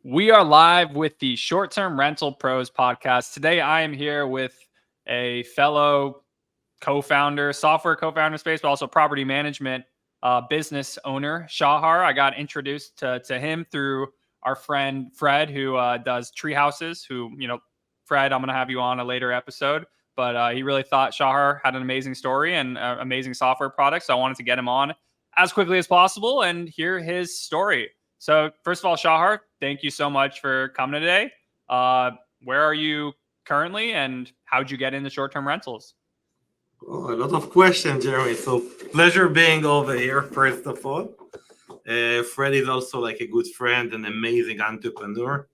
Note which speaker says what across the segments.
Speaker 1: We are live with the Short Term Rental Pros podcast. Today, I am here with a fellow co-founder, software co-founder space, but also property management business owner, Shahar. I got introduced to him through our friend Fred, who does tree houses. Fred, I'm going to have you on a later episode. But he really thought Shahar had an amazing story and amazing software product. So I wanted to get him on as quickly as possible and hear his story. So first of all, Shahar, thank you so much for coming today. Where are you currently, and how'd you get into short-term rentals?
Speaker 2: Oh, a lot of questions, Jeremy. So pleasure being over here, first of all. Fred is also like a good friend and amazing entrepreneur.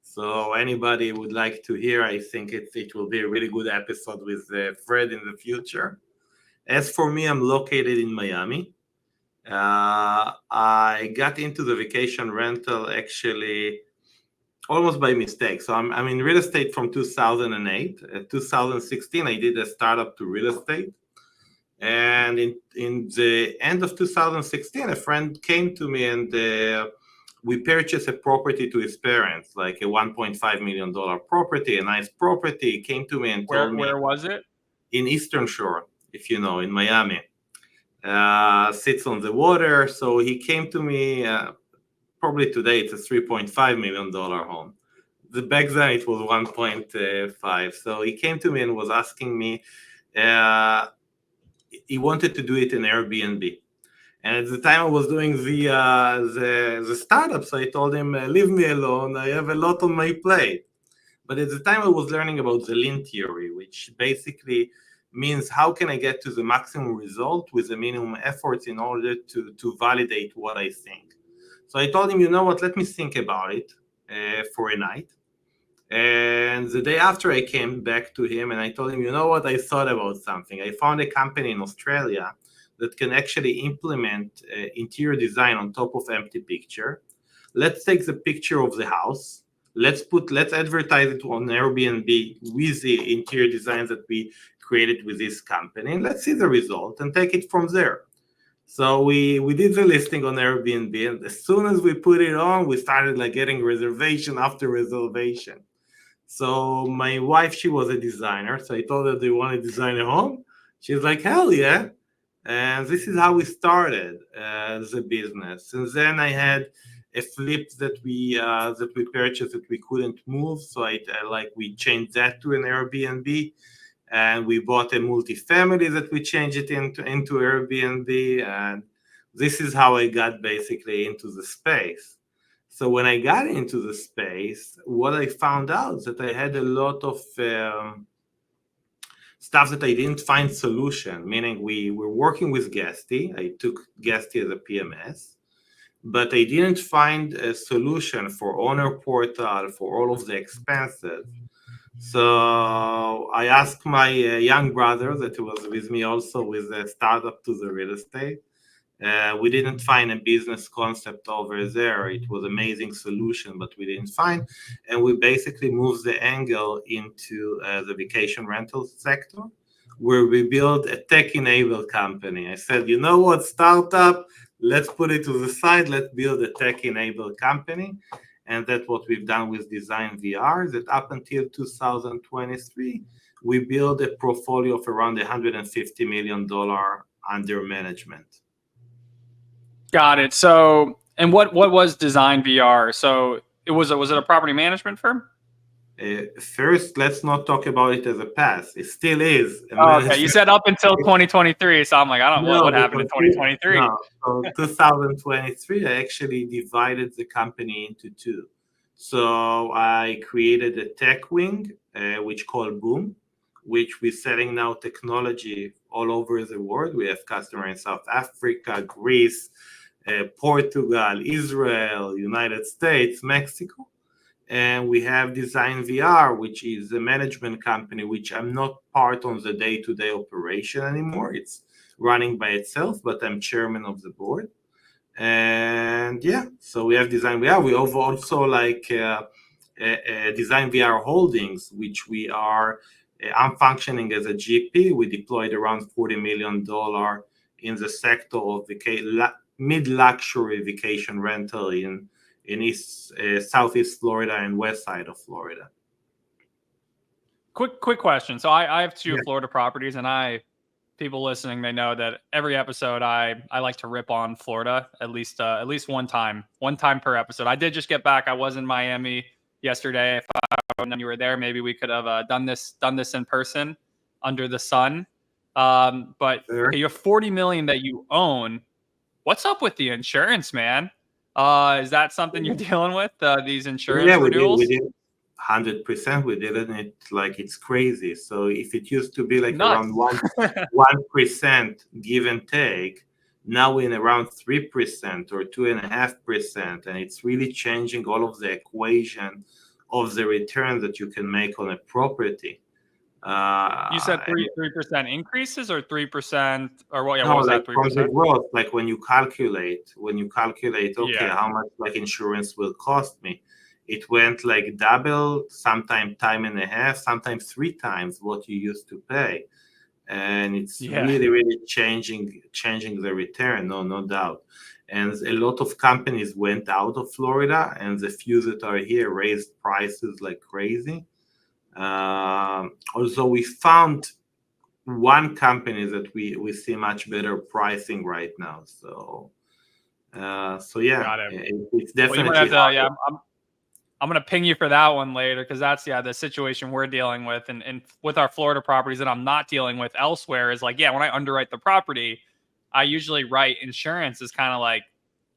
Speaker 2: So anybody would like to hear, I think it will be a really good episode with Fred in the future. As for me, I'm located in Miami. I got into the vacation rental actually almost by mistake. So I'm in real estate from 2008. 2016, I did a startup to real estate. And in the end of 2016, a friend came to me and we purchased a property to his parents, like a $1.5 million property, a nice property. He came to me and told me.
Speaker 1: Where was it?
Speaker 2: In Eastern Shore, if you know, in Miami. Sits on the water. So he came to me, probably today it's a $3.5 million home. Back then it was 1.5. So he came to me and was asking me, he wanted to do it in Airbnb. And at the time I was doing the startup, so I told him, leave me alone, I have a lot on my plate. But at the time I was learning about the lean theory, which basically means how can I get to the maximum result with the minimum efforts in order to validate what I think. So I told him, you know what, let me think about it for a night. And the day after I came back to him and I told him, you know what, I thought about something. I found a company in Australia that can actually implement interior design on top of empty picture. Let's take the picture of the house. Let's advertise it on Airbnb with the interior designs that we created with this company. And let's see the result and take it from there. So we did the listing on Airbnb, and as soon as we put it on, we started like getting reservation after reservation. So my wife, she was a designer. So I told her, do you want to design a home? She's like, hell yeah. And this is how we started the business. And then I had a flip that we purchased that we couldn't move. So we changed that to an Airbnb. And we bought a multifamily that we changed it into Airbnb. And this is how I got basically into the space. So when I got into the space, what I found out is that I had a lot of stuff that I didn't find solution, meaning we were working with Guesty. I took Guesty as a PMS, but I didn't find a solution for owner portal, for all of the expenses. So I asked my young brother that was with me also with a startup to the real estate. We didn't find a business concept over there. It was an amazing solution, but we didn't find. And we basically moved the angle into the vacation rental sector, where we built a tech-enabled company. I said, you know what, startup, let's put it to the side. Let's build a tech-enabled company. And that's what we've done with Design VR, that up until 2023, we built a portfolio of around $150 million under management.
Speaker 1: Got it. So, and what was Design VR? So was it a property management firm?
Speaker 2: First, let's not talk about it as a past. It still is.
Speaker 1: Okay, you said up until 2023, so I'm like, I don't know what happened in 2023.
Speaker 2: No, so 2023, I actually divided the company into two. So I created a tech wing, which called Boom, which we're selling now technology all over the world. We have customers in South Africa, Greece, Portugal, Israel, United States, Mexico. And we have Design VR, which is a management company, which I'm not part on the day-to-day operation anymore. It's running by itself, but I'm chairman of the board. And yeah, so we have Design VR. We have also like Design VR Holdings, which we are. I'm functioning as a GP. We deployed around $40 million in the sector of mid-luxury vacation rental in in southeast Florida and west side of Florida.
Speaker 1: Quick question. So I have two
Speaker 2: Yeah.
Speaker 1: Florida properties, and people listening, they know that every episode I like to rip on Florida at least one time per episode. I did just get back. I was in Miami yesterday. If you were there, maybe we could have done this in person under the sun. But okay, you have 40 million that you own. What's up with the insurance, man? Is that something you're dealing with? These insurance renewals?
Speaker 2: We did 100%. We did it. It's like it's crazy. So if it used to be like
Speaker 1: Nuts.
Speaker 2: around 1% give and take, now we're in around 3% or 2.5%, and it's really changing all of the equation of the return that you can make on a property.
Speaker 1: You said 3% increases or 3% or what? Yeah,
Speaker 2: no,
Speaker 1: what was
Speaker 2: like
Speaker 1: that? 3%.
Speaker 2: from the growth, like when you calculate, okay,
Speaker 1: Yeah.
Speaker 2: how much like insurance will cost me, it went like double, sometimes time and a half, sometimes 3 times what you used to pay, and it's really changing the return, no doubt. And a lot of companies went out of Florida, and the few that are here raised prices like crazy. Also, we found one company that we see much better pricing right now. So yeah,
Speaker 1: Got it.
Speaker 2: it's definitely
Speaker 1: Well, you might have to, I'm going to ping you for that one later, because that's the situation we're dealing with, and with our Florida properties that I'm not dealing with elsewhere is like, when I underwrite the property, I usually write insurance as kind of like,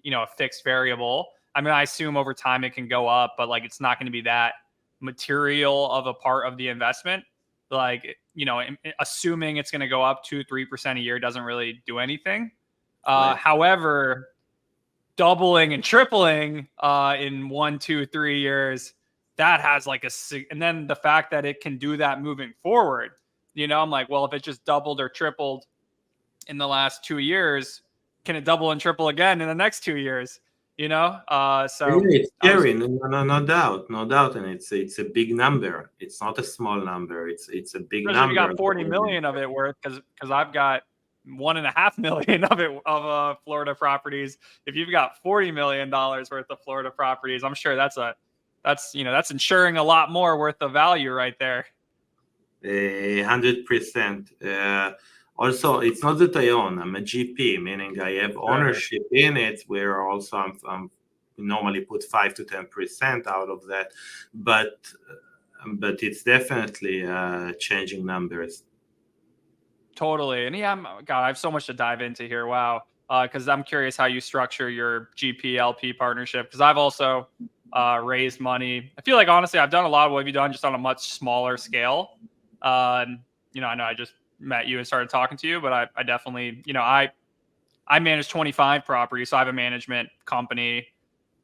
Speaker 1: a fixed variable. I mean, I assume over time it can go up, but like it's not going to be that material of a part of the investment. Like, assuming it's going to go up 2-3% a year doesn't really do anything.
Speaker 2: Right.
Speaker 1: However, doubling and tripling in 1, 2, 3 years, that has like and then the fact that it can do that moving forward, I'm like, well, if it just doubled or tripled in the last 2 years, can it double and triple again in the next 2 years? So
Speaker 2: yeah, it's scary, no doubt, and it's a big number. It's not a small number. It's a big
Speaker 1: especially
Speaker 2: number.
Speaker 1: If you got 40 million of it worth, because I've got 1.5 million of it of Florida properties. If you've got $40 million worth of Florida properties, I'm sure that's insuring a lot more worth of value right there.
Speaker 2: 100%. Also, it's not that I own. I'm a GP, meaning I have ownership in it. Where also I'm normally put 5 to 10% out of that, but it's definitely changing numbers.
Speaker 1: Totally. And I have so much to dive into here. Wow. Because I'm curious how you structure your GP LP partnership. Because I've also raised money. I feel like, honestly, I've done a lot of what you've done, just on a much smaller scale. I know I just met you and started talking to you, but I definitely, I manage 25 properties. So I have a management company.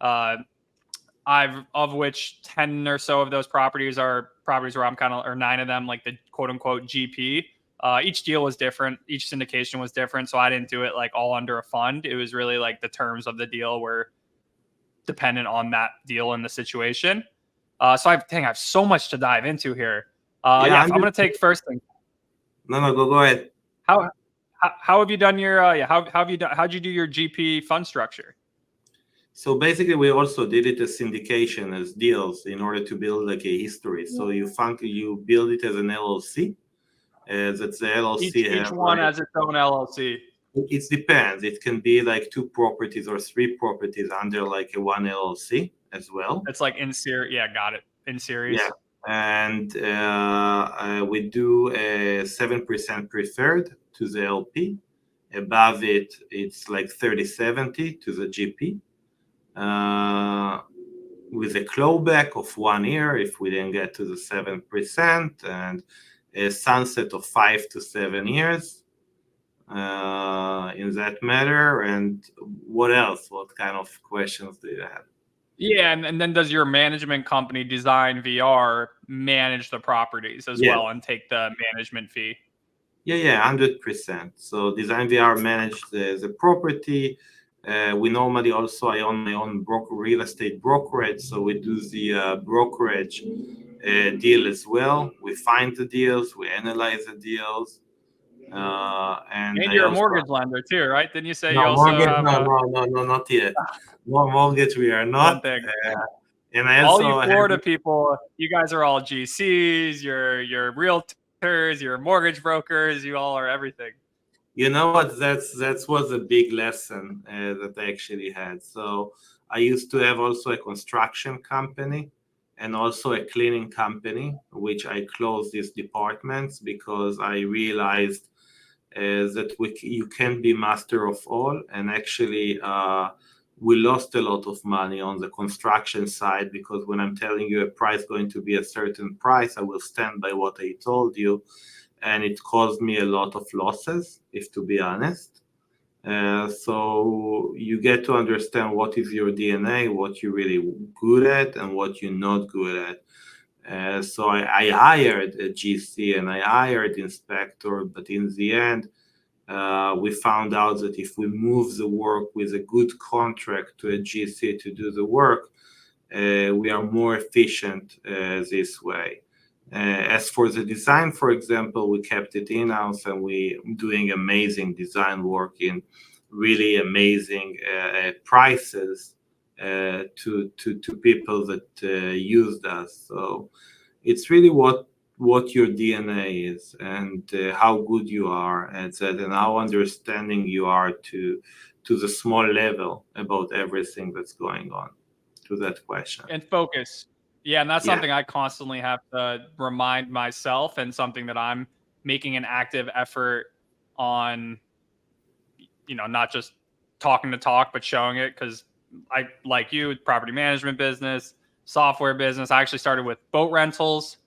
Speaker 1: Of which 10 or so of those properties are properties where I'm or 9 of them, like the quote unquote GP. Each deal was different. Each syndication was different. So I didn't do it like all under a fund. It was really like the terms of the deal were dependent on that deal and the situation. So I have so much to dive into here. I'm going to take first thing.
Speaker 2: No, go ahead.
Speaker 1: How have you done your, how'd you do your GP fund structure?
Speaker 2: So basically, we also did it as syndication, as deals, in order to build like a history. So you build it as an LLC. That's the LLC.
Speaker 1: Each one has its own LLC.
Speaker 2: It depends. It can be like 2 properties or 3 properties under like a 1 LLC as well.
Speaker 1: It's like in series. Yeah, got it. In series.
Speaker 2: Yeah, and we do a 7% preferred to the LP. Above it, it's like 30/70 to the GP. With a clawback of 1 year if we didn't get to the 7%, and a sunset of 5 to 7 years in that matter. And what else? What kind of questions do you have?
Speaker 1: Yeah, and then does your management company, Design VR, manage the properties as well and take the management fee?
Speaker 2: Yeah, 100%. So Design VR manage the property. We normally also, I own my own real estate brokerage, so we do the brokerage deal as well. We find the deals, we analyze the deals, And
Speaker 1: And
Speaker 2: I
Speaker 1: you're a
Speaker 2: also
Speaker 1: mortgage lender too, right? Didn't you say you
Speaker 2: no
Speaker 1: also
Speaker 2: mortgage,
Speaker 1: have
Speaker 2: no,
Speaker 1: a
Speaker 2: no, no, no, not yet. No mortgage, we are
Speaker 1: one
Speaker 2: not.
Speaker 1: thing?
Speaker 2: And I
Speaker 1: All you
Speaker 2: also have,
Speaker 1: Florida people, you guys are all GCs, you're realtors, you're mortgage brokers, you all are everything.
Speaker 2: you know what? That was a big lesson that I actually had. So I used to have also a construction company and also a cleaning company, which I closed these departments because I realized that you can't be master of all. And actually, we lost a lot of money on the construction side because when I'm telling you a price going to be a certain price, I will stand by what I told you. And it caused me a lot of losses, if to be honest. So you get to understand what is your DNA, what you're really good at, and what you're not good at. So I hired a GC and I hired inspector, but in the end, we found out that if we move the work with a good contract to a GC to do the work, we are more efficient this way. As for the design, for example, we kept it in-house and we doing amazing design work in really amazing prices to people that used us. So it's really what your DNA is and how good you are at that and how understanding you are to the small level about everything that's going on to that question.
Speaker 1: And focus. Yeah, and that's
Speaker 2: Yeah.
Speaker 1: something I constantly have to remind myself and something that I'm making an active effort on, not just talking to talk, but showing it because I, like you, property management business, software business. I actually started with boat rentals.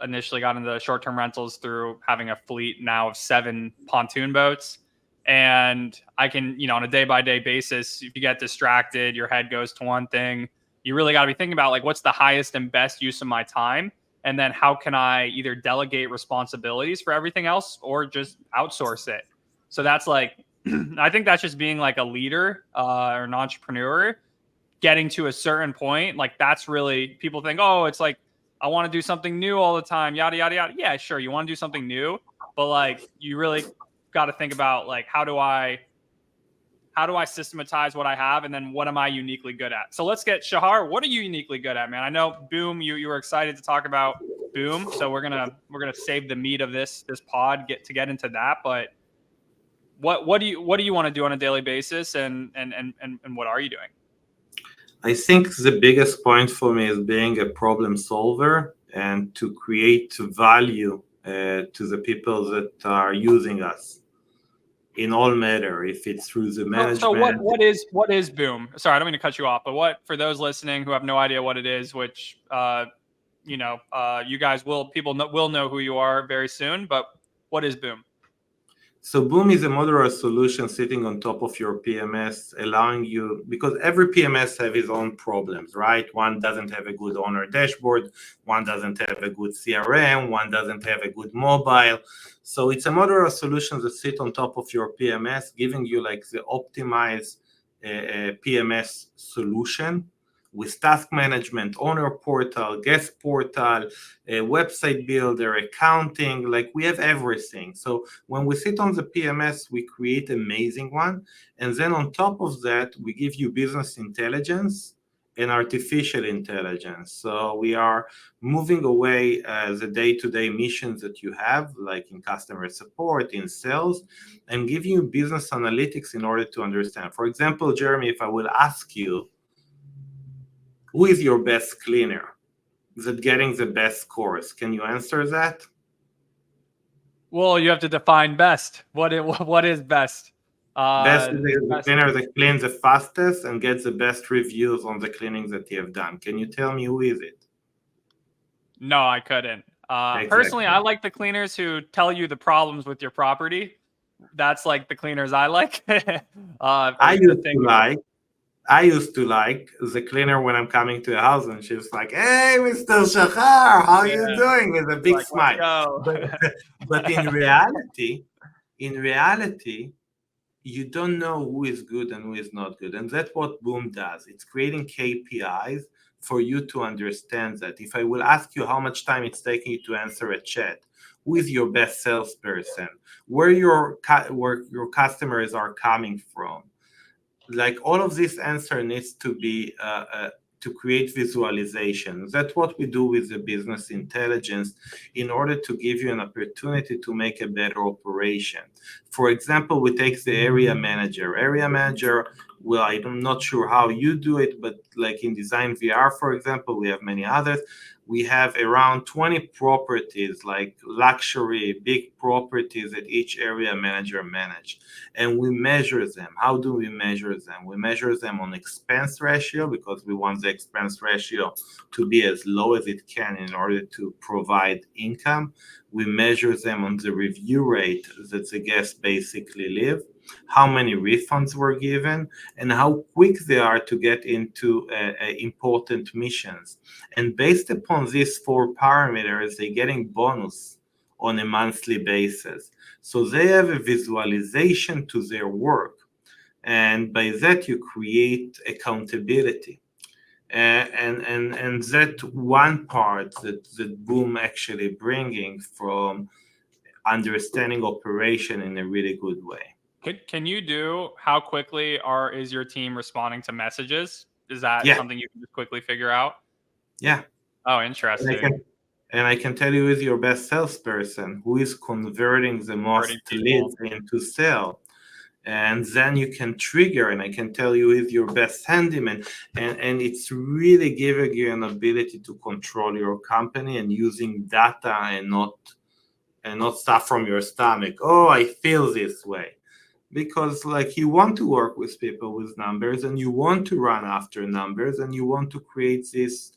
Speaker 1: Initially got into short-term rentals through having a fleet now of 7 pontoon boats. And I can, on a day-by-day basis, if you get distracted, your head goes to one thing. You really got to be thinking about like what's the highest and best use of my time, and then how can I either delegate responsibilities for everything else or just outsource it. So that's like I think that's just being like a leader or an entrepreneur, getting to a certain point. Like that's really people think, oh, it's like I want to do something new all the time, yada yada yada. Yeah, sure, you want to do something new, but like you really got to think about like how do I systematize what I have, and then what am I uniquely good at? So let's get Shahar. What are you uniquely good at, man? I know Boom. You were excited to talk about Boom, so we're gonna save the meat of this pod get into that, but what do you want to do on a daily basis, and what are you doing?
Speaker 2: I think the biggest point for me is being a problem solver and to create value to the people that are using us in all matter, if it's through the
Speaker 1: So
Speaker 2: management.
Speaker 1: what is Boom? Sorry, I don't mean to cut you off, but what, for those listening who have no idea what it is, which you guys will know who you are very soon, but what is Boom?
Speaker 2: So Boom is a modular solution sitting on top of your PMS, allowing you, because every PMS have its own problems, right? One doesn't have a good owner dashboard, one doesn't have a good CRM, one doesn't have a good mobile. So it's a modular solution that sit on top of your PMS, giving you like the optimized PMS solution with task management, owner portal, guest portal, website builder, accounting, like we have everything. So when we sit on the PMS, we create an amazing one. And then on top of that, we give you business intelligence and artificial intelligence. So we are moving away the day-to-day missions that you have, like in customer support, in sales, and give you business analytics in order to understand. For example, Jeremy, if I will ask you, who is your best cleaner that getting the best scores? Can you answer that?
Speaker 1: Well, you have to define best. What is best?
Speaker 2: Best is the
Speaker 1: Best.
Speaker 2: cleaner that cleans the fastest and gets the best reviews on the cleaning that you have done. Can you tell me who is it?
Speaker 1: No, I couldn't. Personally,
Speaker 2: Exactly.
Speaker 1: I like the cleaners who tell you the problems with your property. That's like the cleaners I like.
Speaker 2: I
Speaker 1: The
Speaker 2: used to
Speaker 1: thing.
Speaker 2: like I used to like the cleaner when I'm coming to a house and she's like, "Hey, Mr. Shahar, how are
Speaker 1: Yeah,
Speaker 2: you doing?" with a big
Speaker 1: like let's
Speaker 2: smile.
Speaker 1: go.
Speaker 2: But but in reality, you don't know who is good and who is not good. And that's what Boom does. It's creating KPIs for you to understand that. If I will ask you how much time it's taking you to answer a chat, who is your best salesperson, where your customers are coming from, like all of this answer needs to be to create visualization. That's what we do with the business intelligence in order to give you an opportunity to make a better operation. For example, we take the area manager. Area manager, well, I'm not sure how you do it, but like in Design VR, for example, we have many others. We have around 20 properties, like luxury, big properties that each area manager manage. And we measure them. How do we measure them? We measure them on expense ratio, because we want the expense ratio to be as low as it can in order to provide income. We measure them on the review rate that the guests basically leave, how many refunds were given, and how quick they are to get into important missions. And based upon these 4 parameters, they're getting bonus on a monthly basis. So they have a visualization to their work. And by that, you create accountability. And that one part that Boom actually bringing from understanding operation in a really good way.
Speaker 1: Can you do, how quickly is your team responding to messages? Is that
Speaker 2: Yeah.
Speaker 1: something you can just quickly figure out?
Speaker 2: Yeah.
Speaker 1: Oh, interesting.
Speaker 2: And I can tell you, who's your best salesperson, who is converting the most leads into sale. And then you can trigger, and I can tell you who's your best handyman. And it's really giving you an ability to control your company and using data and not stuff from your stomach. Oh, I feel this way. Because like you want to work with people with numbers, and you want to run after numbers, and you want to create this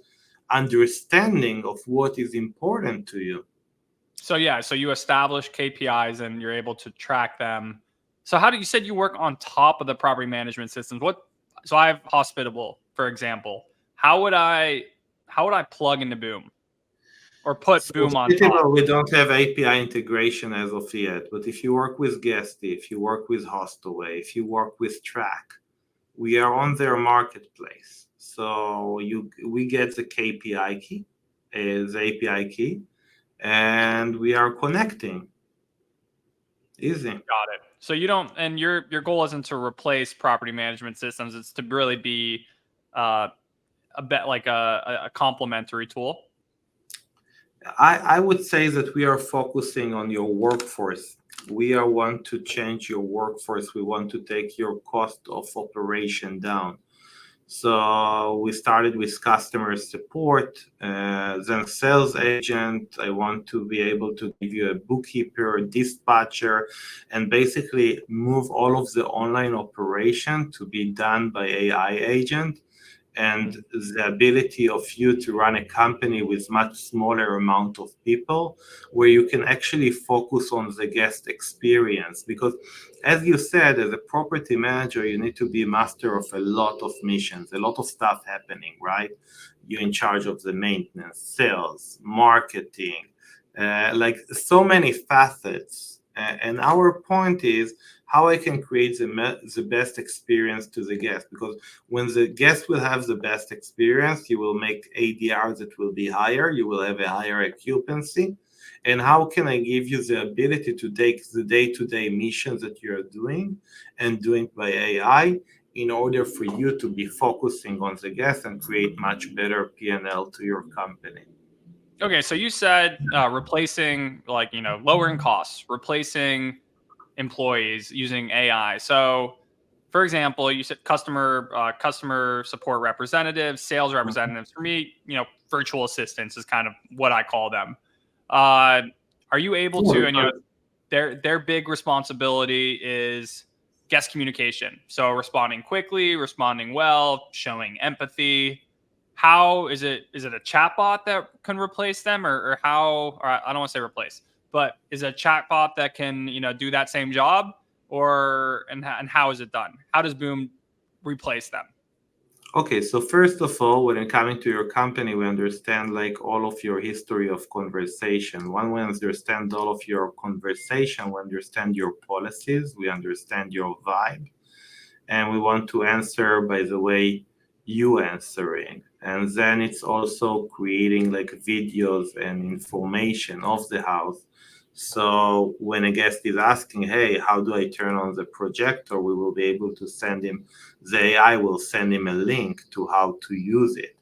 Speaker 2: understanding of what is important to you.
Speaker 1: So yeah, so you establish KPIs and you're able to track them. So how do you said you work on top of the property management systems? So I have Hospitable, for example. How would I plug into Boom or put Boom on top?
Speaker 2: We don't have API integration as of yet, but if you work with Guesty, if you work with Hostaway, if you work with Track, we are on their marketplace. So we get the KPI key, the API key, and we are connecting. Easy.
Speaker 1: Got it. So you don't, and your goal isn't to replace property management systems. It's to really be a bit like a complementary tool.
Speaker 2: I would say that we are focusing on your workforce. We want to change your workforce. We want to take your cost of operation down. So we started with customer support, then sales agent. I want to be able to give you a bookkeeper, a dispatcher, and basically move all of the online operation to be done by AI agent. And the ability of you to run a company with much smaller amount of people, where you can actually focus on the guest experience. Because as you said, as a property manager, you need to be master of a lot of missions, a lot of stuff happening, right? You're in charge of the maintenance, sales, marketing, like so many facets. And our point is how I can create the best experience to the guest. Because when the guest will have the best experience, you will make ADRs that will be higher. You will have a higher occupancy. And how can I give you the ability to take the day-to-day missions that you're doing and doing by AI in order for you to be focusing on the guest and create much better P&L to your company.
Speaker 1: Okay, so you said replacing, like, lowering costs, replacing employees using AI. So, for example, you said customer support representatives, sales representatives. For me, virtual assistants is kind of what I call them. Are you able to? And their big responsibility is guest communication. So responding quickly, responding well, showing empathy. How is it? Is it a chatbot that can replace them, or how? Or I don't want to say replace, but is a chatbot that can do that same job, and how is it done? How does Boom replace them?
Speaker 2: Okay, so first of all, when coming to your company, we understand like all of your history of conversation. When we understand all of your conversation, we understand your policies, we understand your vibe, and we want to answer by the way you answering. And then it's also creating like videos and information of the house. So when a guest is asking, hey, how do I turn on the projector? We will be able to send him, the AI will send him a link to how to use it.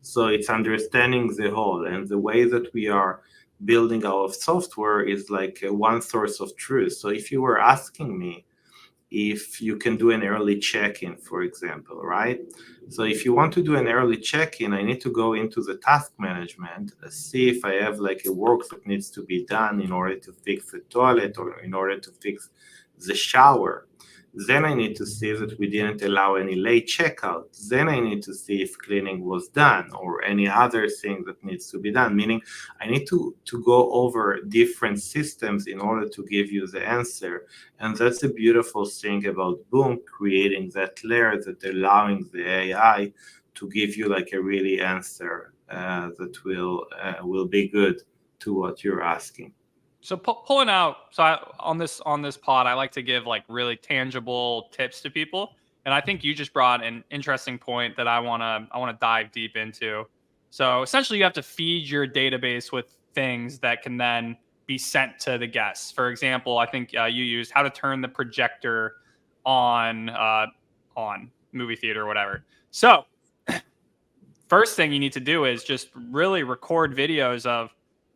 Speaker 2: So it's understanding the whole, and the way that we are building our software is like one source of truth. So if you were asking me if you can do an early check-in, for example, right? So if you want to do an early check-in, I need to go into the task management, see if I have like a work that needs to be done in order to fix the toilet or in order to fix the shower. Then I need to see that we didn't allow any late checkout. Then I need to see if cleaning was done or any other thing that needs to be done. Meaning I need to go over different systems in order to give you the answer. And that's a beautiful thing about Boom, creating that layer that allowing the AI to give you like a really answer that will be good to what you're asking.
Speaker 1: So pulling out, on this pod, I like to give like really tangible tips to people, and I think you just brought an interesting point that I wanna dive deep into. So essentially, you have to feed your database with things that can then be sent to the guests. For example, I think you used how to turn the projector on movie theater or whatever. So first thing you need to do is just really record videos of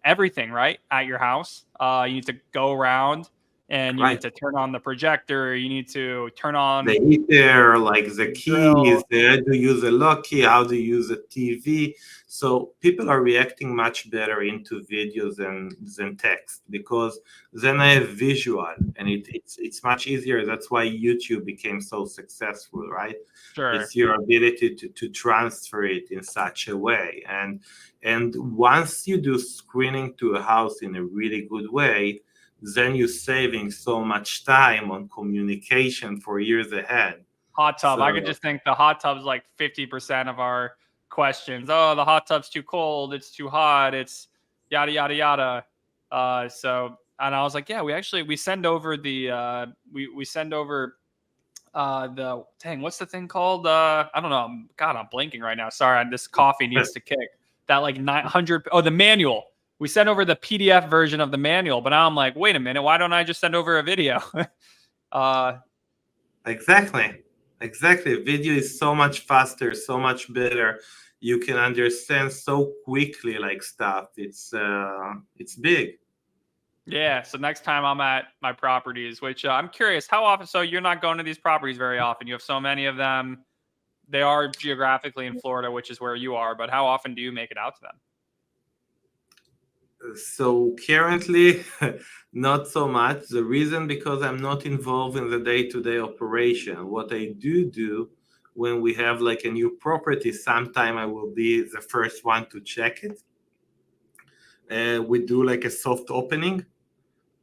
Speaker 1: everything, right, at your house. You need to go around and you need
Speaker 2: Right.
Speaker 1: to turn on the projector. You need to turn on
Speaker 2: The heater, like the keys,
Speaker 1: grill.
Speaker 2: how to use a lock key, how to use a TV. So people are reacting much better into videos than text because then I have visual and it's much easier. That's why YouTube became so successful, right?
Speaker 1: Sure.
Speaker 2: It's your ability to transfer it in such a way. And once you do screening to a house in a really good way, then you're saving so much time on communication for years ahead.
Speaker 1: Hot tub. I could
Speaker 2: So
Speaker 1: just think the hot tub's like 50% of our questions. Oh, the hot tub's too cold. It's too hot. It's yada yada yada. And I was like, yeah, we send over we send over the dang, what's the thing called? I don't know. God, I'm blanking right now. Sorry, this coffee needs to kick. That like 900. Oh, the manual. We sent over the PDF version of the manual, but now I'm like, wait a minute, why don't I just send over a video? uh,
Speaker 2: exactly. Video is so much faster, so much better. You can understand so quickly like stuff. It's big.
Speaker 1: yeah. So next time I'm at my properties, which I'm curious, how often? So you're not going to these properties very often. You have so many of them. They are geographically in Florida, which is where you are. But how often do you make it out to them?
Speaker 2: So currently, not so much. The reason because I'm not involved in the day-to-day operation. What I do when we have like a new property, sometime I will be the first one to check it. We do like a soft opening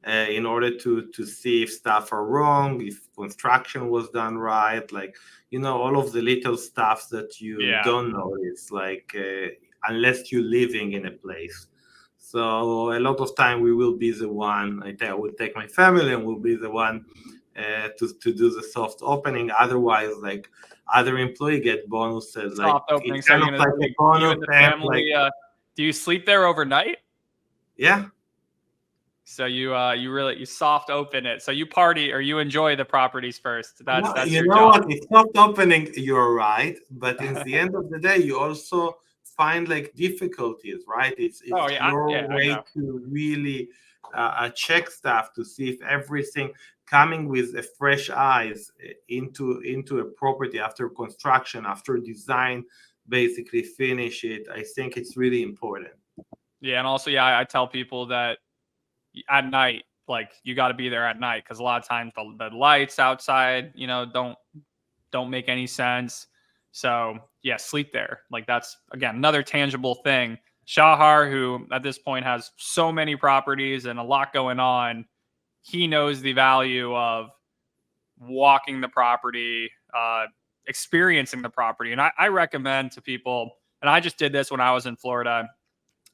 Speaker 2: in order to see if stuff are wrong, if construction was done right, like all of the little stuff that you
Speaker 1: Yeah.
Speaker 2: don't notice, like unless you're living in a place. So a lot of time we will be the one. I will take my family and we'll be the one to do the soft opening. Otherwise, like other employee get bonuses, like
Speaker 1: Soft opening.
Speaker 2: it's
Speaker 1: So
Speaker 2: kind
Speaker 1: you're
Speaker 2: of
Speaker 1: gonna
Speaker 2: like a
Speaker 1: you
Speaker 2: bonus
Speaker 1: and the
Speaker 2: and like
Speaker 1: family. Do you sleep there overnight?
Speaker 2: yeah.
Speaker 1: So you soft open it. So you party or you enjoy the properties first. That's
Speaker 2: No,
Speaker 1: that's
Speaker 2: you
Speaker 1: your
Speaker 2: know
Speaker 1: job.
Speaker 2: what? It's not opening. You're right, but in the end of the day, you also find like difficulties, right?
Speaker 1: Oh
Speaker 2: It's
Speaker 1: yeah,
Speaker 2: your
Speaker 1: I
Speaker 2: way
Speaker 1: know.
Speaker 2: to really check stuff to see if everything coming with a fresh eyes into a property after construction, after design, basically finish it. I think it's really important.
Speaker 1: Yeah, and also yeah, I tell people that at night, like you got to be there at night because a lot of times the lights outside, don't make any sense. So yeah, sleep there. Like that's again another tangible thing. Shahar, who at this point has so many properties and a lot going on, he knows the value of walking the property, experiencing the property. And I recommend to people, and I just did this when I was in Florida.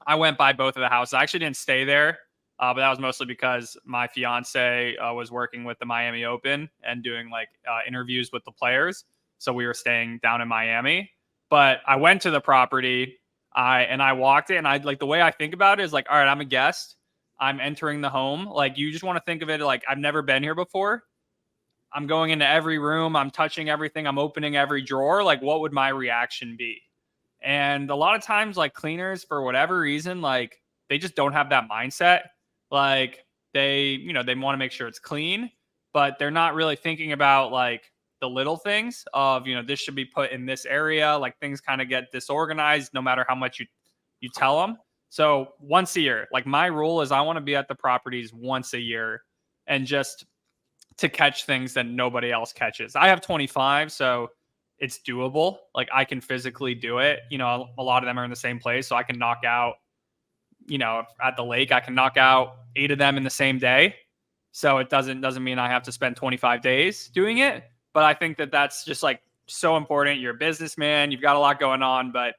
Speaker 1: I went by both of the houses. I actually didn't stay there, but that was mostly because my fiance was working with the Miami Open and doing like interviews with the players. So we were staying down in Miami. But I went to the property, I walked in, and I like the way I think about it is like, all right, I'm a guest. I'm entering the home. Like you just want to think of it like I've never been here before. I'm going into every room, I'm touching everything, I'm opening every drawer. Like what would my reaction be? And a lot of times, like cleaners, for whatever reason, like they just don't have that mindset. Like they want to make sure it's clean, but they're not really thinking about like the little things of, this should be put in this area. Like things kind of get disorganized no matter how much you tell them. So once a year, like my rule is I want to be at the properties once a year and just to catch things that nobody else catches. I have 25, so it's doable. Like I can physically do it. A lot of them are in the same place, so I can knock out, at the lake, I can knock out 8 of them in the same day. So it doesn't mean I have to spend 25 days doing it, but I think that that's just like so important. You're a businessman, you've got a lot going on, but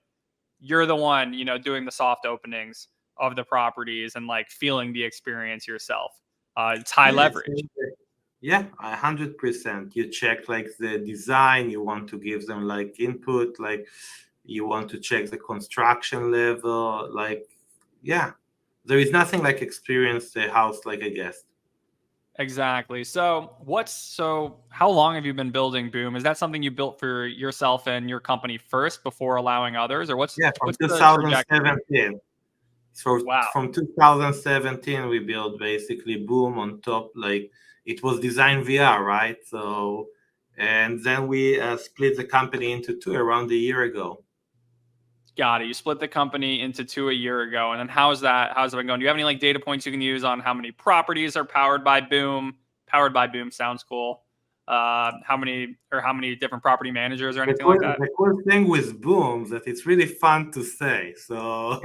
Speaker 1: you're the one, doing the soft openings of the properties and like feeling the experience yourself. It's high leverage.
Speaker 2: Yeah, 100%. You check like the design, you want to give them like input, like you want to check the construction level, like, yeah, there is nothing like experience the house like a guest.
Speaker 1: Exactly. So how long have you been building Boom? Is that something you built for yourself and your company first before allowing others, or
Speaker 2: Yeah, from
Speaker 1: what's the trajectory?
Speaker 2: 2017. So
Speaker 1: Wow.
Speaker 2: from 2017, we built basically Boom on top. Like it was designed VR, right? So, and then we split the company into two around a year ago.
Speaker 1: Got it. You split the company into 2 a year ago. And then how's it been going? Do you have any like data points you can use on how many properties are powered by Boom? Powered by Boom sounds cool. How many different property managers or anything like that?
Speaker 2: The cool thing with Boom that it's really fun to say. So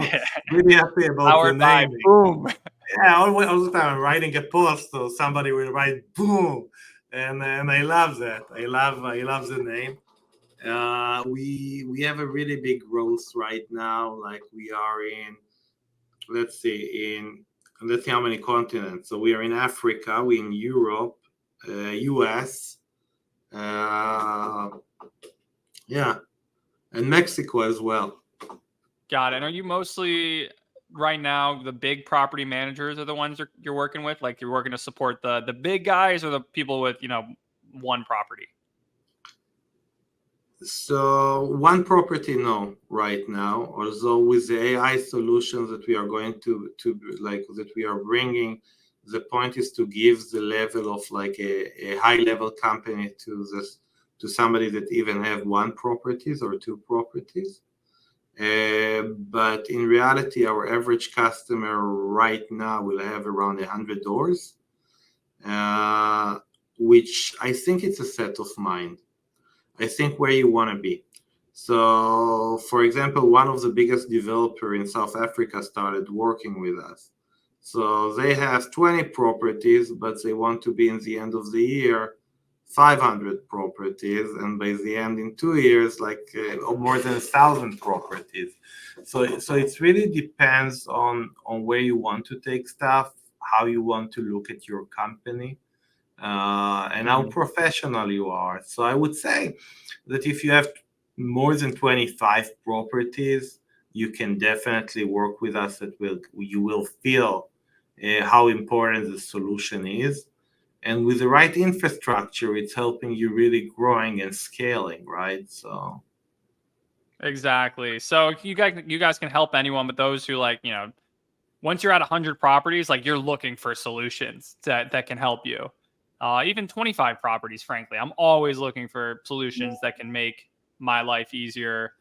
Speaker 2: really happy about the
Speaker 1: Powered by
Speaker 2: naming.
Speaker 1: Boom.
Speaker 2: Yeah, all the time I'm writing a post, so somebody will write Boom, and I love that. I love the name. We have a really big growth right now. Like we are in, let's see, how many continents. So we are in Africa, we in Europe, US, yeah, and Mexico as well.
Speaker 1: Got it. And are you mostly right now the big property managers are the ones you're working with? Like you're working to support the big guys or the people with one property?
Speaker 2: So one property, no, right now. Although with the AI solutions that we are going to like that we are bringing, the point is to give the level of like a high level company to somebody that even have one properties or two properties. But in reality, our average customer right now will have around 100 doors, which I think it's a set of mind. I think where you want to be. So, for example, one of the biggest developer in South Africa started working with us. So they have 20 properties, but they want to be in the end of the year 500 properties, and by the end in 2 years, like more than 1,000 properties. So it really depends on where you want to take stuff, how you want to look at your company, and how professional you are. So I would say that if you have more than 25 properties, you can definitely work with us. You will feel how important the solution is. And with the right infrastructure, it's helping you really growing and scaling, right? So
Speaker 1: Exactly. So you guys can help anyone, but those who once you're at 100 properties, like you're looking for solutions that can help you. Even 25 properties, frankly, I'm always looking for solutions that can make my life easier,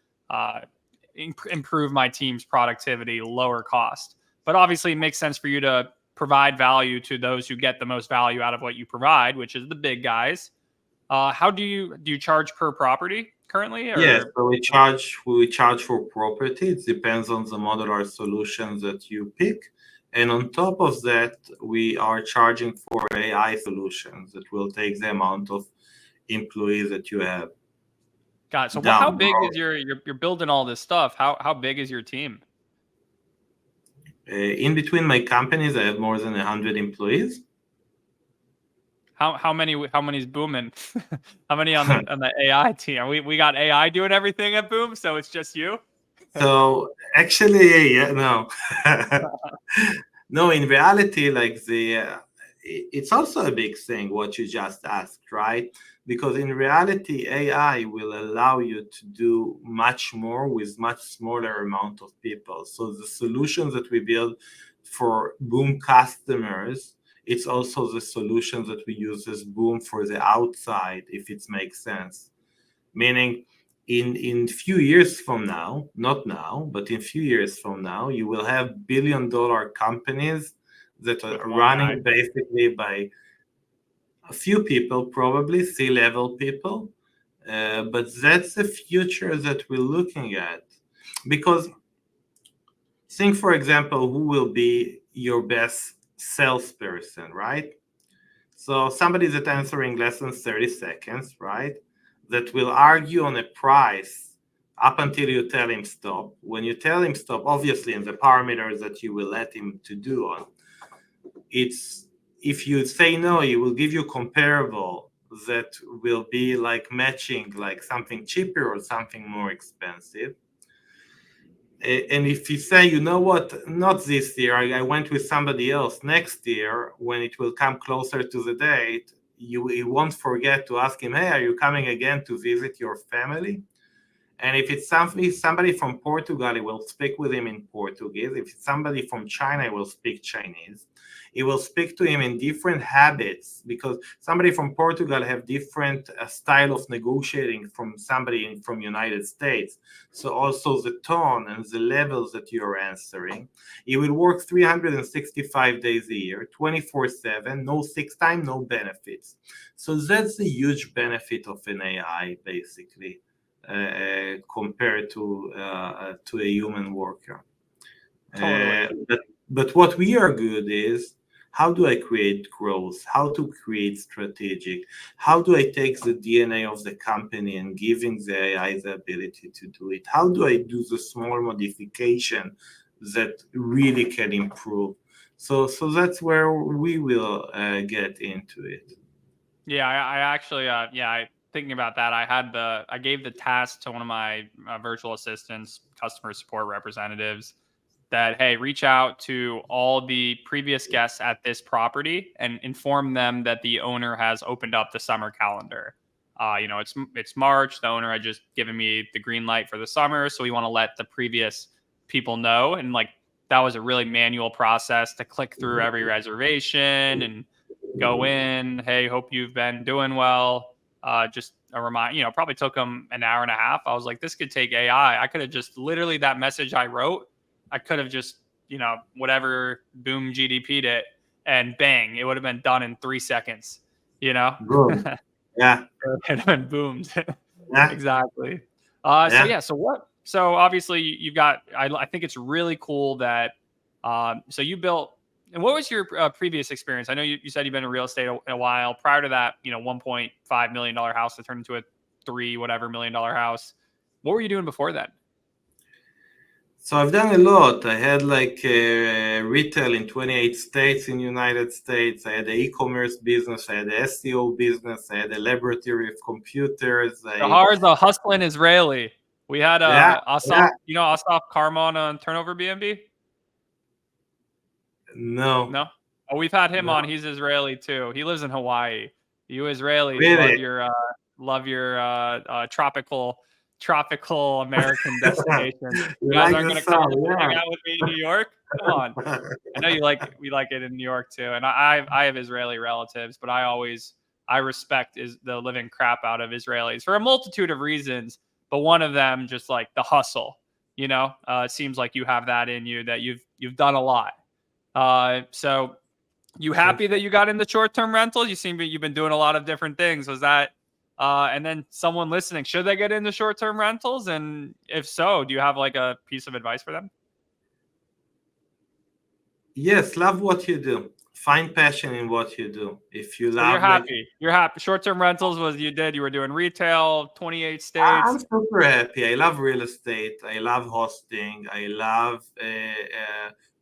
Speaker 1: improve my team's productivity, lower cost. But obviously, it makes sense for you to provide value to those who get the most value out of what you provide, which is the big guys. How do you charge per property currently?
Speaker 2: yes,
Speaker 1: Or
Speaker 2: so we charge for property. It depends on the modular solutions that you pick. And on top of that, we are charging for AI solutions that will take the amount of employees that you have.
Speaker 1: God, so how
Speaker 2: Down the
Speaker 1: big
Speaker 2: road.
Speaker 1: is you're building all this stuff? How big is your team?
Speaker 2: In between my companies, I have more than 100 employees.
Speaker 1: How many's booming? How many on the AI team? We got AI doing everything at Boom, so it's just you.
Speaker 2: So actually, yeah, no. No, in reality, like it's also a big thing what you just asked, right? Because in reality, AI will allow you to do much more with much smaller amount of people. So the solutions that we build for Boom customers, it's also the solutions that we use as Boom for the outside, if it makes sense. Meaning, in few years from now, not now, but in few years from now, you will have billion-dollar companies that are running basically by a few people, probably C-level people. But that's the future that we're looking at. Because think, for example, who will be your best salesperson, right? So somebody that's answering less than 30 seconds, right? That will argue on a price up until you tell him stop. When you tell him stop, obviously in the parameters that you will let him to do on, it's if you say no, he will give you comparable that will be like matching like something cheaper or something more expensive. And if you say, you know what, not this year, I went with somebody else, next year, when it will come closer to the date, you won't forget to ask him, hey, are you coming again to visit your family? And if it's somebody from Portugal, I will speak with him in Portuguese. If it's somebody from China, I will speak Chinese. It will speak to him in different habits, because somebody from Portugal have different style of negotiating from somebody from United States. So also the tone and the levels that you're answering. It will work 365 days a year, 24/7, no sick time, no benefits. So that's the huge benefit of an AI, basically. Compared to a human worker.
Speaker 1: Totally.
Speaker 2: But what we are good is, how do I create growth? How to create strategic? How do I take the DNA of the company and giving the AI the ability to do it? How do I do the small modification that really can improve? So that's where we will get into it.
Speaker 1: Yeah, I actually, thinking about that, I gave the task to one of my virtual assistants, customer support representatives, that, hey, reach out to all the previous guests at this property and inform them that the owner has opened up the summer calendar. It's March. The owner had just given me the green light for the summer, so we want to let the previous people know. And like that was a really manual process to click through every reservation and go in. Hey, hope you've been doing well. Just a remind, probably took them an hour and a half. I was like, this could take AI. I could have just literally that message I wrote, I could have just, whatever Boom GDP'd it and bang, it would have been done in 3 seconds,
Speaker 2: Boom. Yeah.
Speaker 1: It would have been boomed.
Speaker 2: Yeah.
Speaker 1: Exactly.
Speaker 2: Yeah.
Speaker 1: So obviously you've got, I think it's really cool that, so you built, and what was your previous experience? I know you said you've been in real estate in a while. Prior to that, $1.5 million house that turned into a $3 million house. What were you doing before that?
Speaker 2: So I've done a lot. I had like retail in 28 states in United States. I had an e-commerce business. I had an SEO business. I had a laboratory of computers.
Speaker 1: Shahar's a hustling Israeli. We had
Speaker 2: Yeah,
Speaker 1: Asaf,
Speaker 2: yeah.
Speaker 1: Asaf Karman on Turnover BNB?
Speaker 2: No,
Speaker 1: No? Oh, we've had him
Speaker 2: no,
Speaker 1: on. He's Israeli too. He lives in Hawaii. You Israelis
Speaker 2: really.
Speaker 1: love your tropical American destinations. You
Speaker 2: You
Speaker 1: guys
Speaker 2: like
Speaker 1: aren't
Speaker 2: the
Speaker 1: gonna come
Speaker 2: song,
Speaker 1: hang out with me in New York? Come on. I know we like it in New York too. And I have Israeli relatives, but I respect the living crap out of Israelis for a multitude of reasons. But one of them, just like the hustle, it seems like you have that in you, that you've done a lot. So you
Speaker 2: Thank
Speaker 1: happy
Speaker 2: you.
Speaker 1: that you got into short-term rentals? You've been doing a lot of different things. Was that, and then someone listening, should they get into short-term rentals? And if so, do you have like a piece of advice for them?
Speaker 2: Yes, love what you do. Find passion in what you do. If you
Speaker 1: So you're
Speaker 2: love, like,
Speaker 1: happy. You're happy. Short-term rentals you were doing retail, 28
Speaker 2: I'm
Speaker 1: states.
Speaker 2: super happy. I love real estate. I love hosting. I love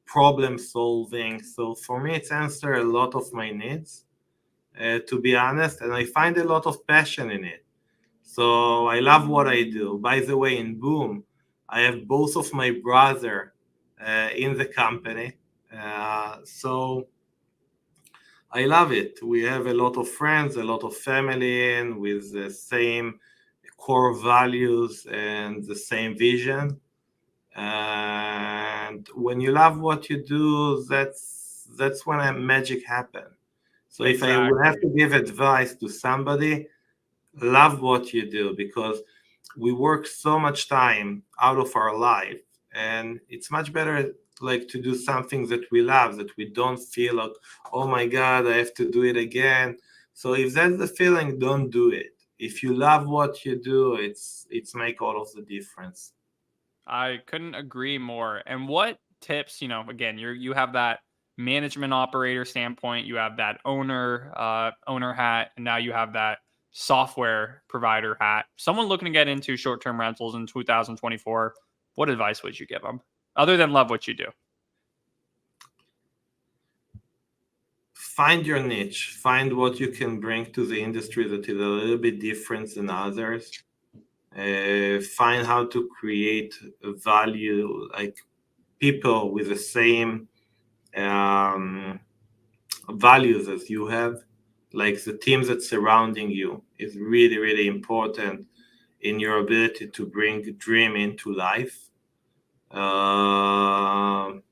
Speaker 2: problem solving. So for me, it's answered a lot of my needs. to be honest, and I find a lot of passion in it. So I love what I do. By the way, in Boom, I have both of my brother in the company. So I love it. We have a lot of friends, a lot of family in with the same core values and the same vision. And when you love what you do, that's when a magic happens. So if I would have
Speaker 1: Exactly.
Speaker 2: to give advice to somebody, love what you do, because we work so much time out of our life, and it's much better like to do something that we love, that we don't feel like, oh my god, I have to do it again. So if that's the feeling, don't do it. If you love what you do, it's make all of the difference.
Speaker 1: I couldn't agree more. And what tips, again, you have that management operator standpoint, you have that owner hat, and now you have that software provider hat. Someone looking to get into short-term rentals in 2024, what advice would you give them other than love what you do?
Speaker 2: Find your niche, find what you can bring to the industry that is a little bit different than others. Find how to create value, like people with the same values as you have. Like the team that's surrounding you is really, really important in your ability to bring dream into life. And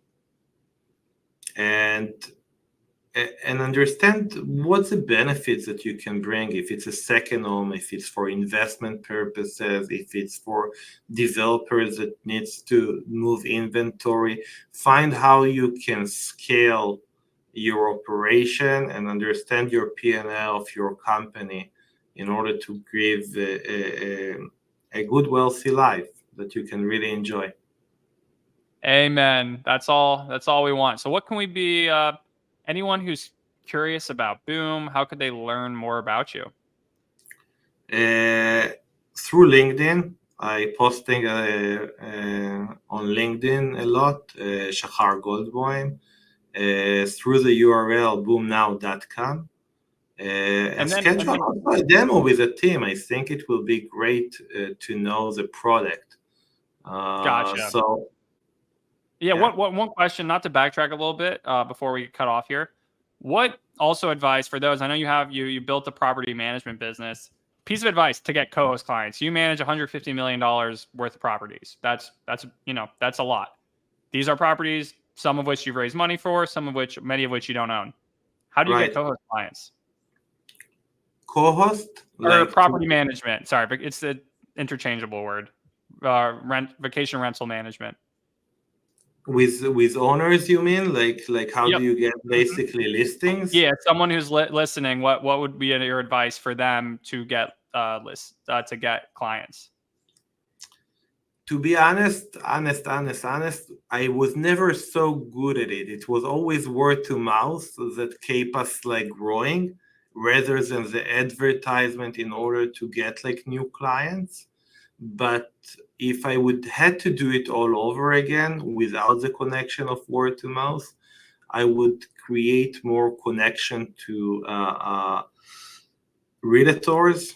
Speaker 2: understand what's the benefits that you can bring, if it's a second home, if it's for investment purposes, if it's for developers that needs to move inventory. Find how you can scale your operation and understand your P&L of your company in order to give a good wealthy life that you can really enjoy.
Speaker 1: Amen. That's all we want. So what can we be anyone who's curious about Boom, how could they learn more about you?
Speaker 2: Through LinkedIn, I posting on LinkedIn a lot, Shahar Goldboim, through the URL boomnow.com. And
Speaker 1: And
Speaker 2: schedule
Speaker 1: then
Speaker 2: also a demo with a team. I think it will be great to know the product.
Speaker 1: gotcha.
Speaker 2: So
Speaker 1: Yeah,
Speaker 2: yeah,
Speaker 1: one question, not to backtrack a little bit before we cut off here. What also advice for those? I know you built a property management business. Piece of advice to get co-host clients. You manage $150 million worth of properties. That's a lot. These are properties, some of which you've raised money for, many of which you don't own. How do you get
Speaker 2: right.
Speaker 1: co-host clients
Speaker 2: Co-host
Speaker 1: or
Speaker 2: like to
Speaker 1: property management? Sorry, but it's the interchangeable word. Vacation rental management.
Speaker 2: with owners, you mean? Like how do
Speaker 1: Yep.
Speaker 2: you get
Speaker 1: Mhm.
Speaker 2: basically listings?
Speaker 1: Yeah, someone who's listening, what would be your advice for them to get to get clients?
Speaker 2: To be honest, I was never so good at it. It was always word to mouth that kept us like growing, rather than the advertisement in order to get like new clients. But if I would had to do it all over again without the connection of word to mouth, I would create more connection to realtors,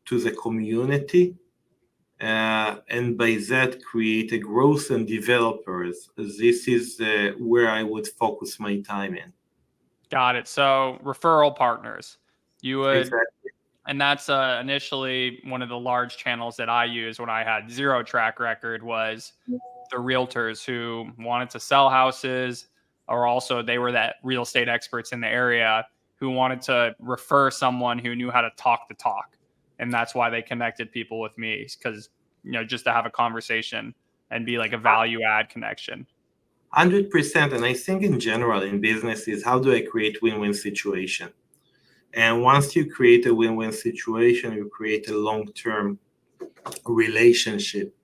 Speaker 2: to the community, and by that create a growth and developers. This is where I would focus my time in.
Speaker 1: Got it. So referral partners, you would,
Speaker 2: Exactly.
Speaker 1: and that's initially one of the large channels that I used when I had zero track record was the realtors who wanted to sell houses, or also they were that real estate experts in the area who wanted to refer someone who knew how to talk the talk. And that's why they connected people with me, because, just to have a conversation and be like a value add connection.
Speaker 2: 100%. And I think in general in business is how do I create win-win situation? And once you create a win-win situation, you create a long-term relationship.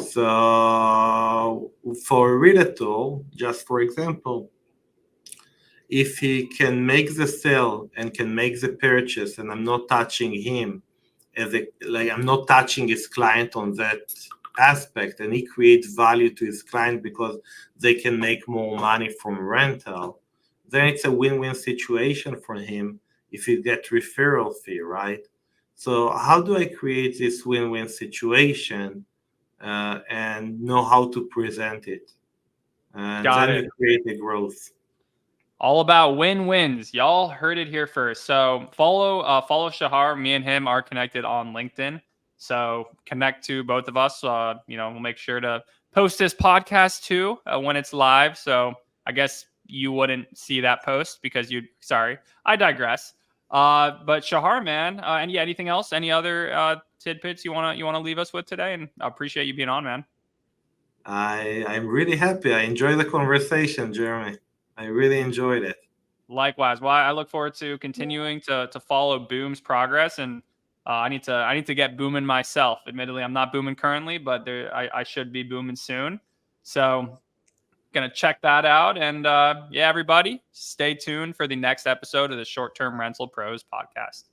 Speaker 2: So for a realtor, just for example, if he can make the sale and can make the purchase, and I'm not touching him I'm not touching his client on that aspect, and he creates value to his client because they can make more money from rental, then it's a win-win situation for him, if you get referral fee, right? So how do I create this win-win situation and know how to present it? And
Speaker 1: Got
Speaker 2: then
Speaker 1: it.
Speaker 2: you create the growth.
Speaker 1: All about win-wins. Y'all heard it here first. So follow Shahar. Me and him are connected on LinkedIn. So connect to both of us. We'll make sure to post this podcast too when it's live. So I guess you wouldn't see that post because sorry, I digress. But Shahar, man, and yeah, anything else? Any other tidbits you wanna leave us with today? And I appreciate you being on, man.
Speaker 2: I'm really happy. I enjoy the conversation, Jeremy. I really enjoyed it.
Speaker 1: Likewise. Well, I look forward to continuing to follow Boom's progress, and I need to get booming myself. Admittedly, I'm not booming currently, but I should be booming soon. So, gonna check that out, and yeah, everybody, stay tuned for the next episode of the Short Term Rental Pros podcast.